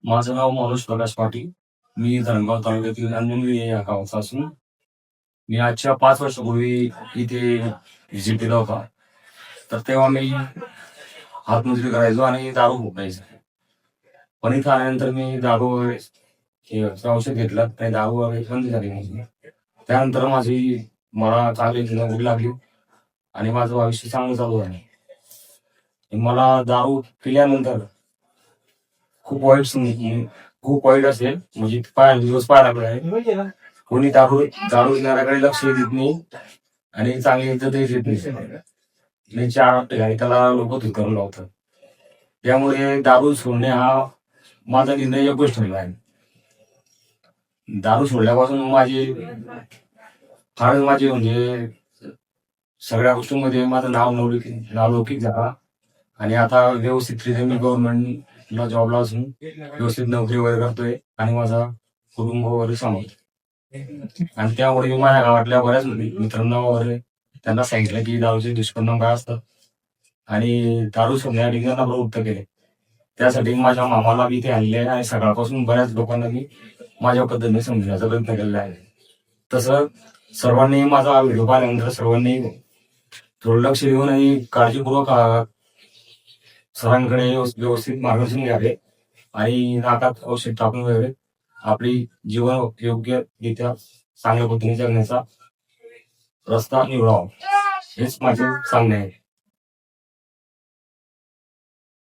माझं नाव मनोज प्रकाश पाटील. मी धरणगाव तालुक्यातील अंजनगिरी या गावाचा असून मी आजच्या 5 वर्षापूर्वी इथे व्हिजिट दिला होता. तर तेव्हा मी हातमजुरी करायचो आणि दारू भोगायचो. पण इथं आल्यानंतर मी दारू वगैरे औषध घेतलं आणि दारू वगैरे बंद झाली माझी. त्यानंतर मला चांगली नोकरी लागली आणि माझं आयुष्य चांगलं चालू आहे. मला दारू पिल्यानंतर खूप वाईट असेल म्हणजे दिवस पाहायला आहे. कोणी दारू दारू पिणाऱ्याकडे लक्ष देत नाही आणि चांगली इज्जतही देत नाही. 4 ठिकाणी त्याला लोक करून लावतात. त्यामुळे दारू सोडणे हा माझा निर्णय योग्यच ठरला आहे. दारू सोडल्यापासून फारच माझे म्हणजे सगळ्या गोष्टींमध्ये माझं नावलौकिक झाला आणि आता व्यवस्थितरित्या मी गव्हर्नमेंटला जॉबला असून व्यवस्थित नोकरी वगैरे करतोय आणि माझा कुटुंब वगैरे सांभाळतो. आणि त्यामुळे मी माझ्या गावातल्या बऱ्याच मित्रांना वगैरे त्यांना सांगितलं की दारूचे दुष्परिणाम काय असतात आणि दारू सोडण्यासाठी त्यांना प्रवृत्त केले. त्यासाठी माझ्या मामाला मी इथे आणले आणि सकाळपासून बऱ्याच लोकांना मी माझ्या पद्धतीने समजण्याचा प्रयत्न केलेला आहे. तसं सर्वांनी माझा व्हिडिओ पाहिल्यानंतर सर्वांनी थोडं लक्ष देऊन आणि काळजीपूर्वक सरांकडे व्यवस्थित मार्गदर्शन घ्यावे आणि नाकात औषध टाकून वगैरे आपली जीवन योग्यरित्या चांगल्या पद्धतीने जगण्याचा रस्ता निवडावा हेच माझे सांगणे आहे.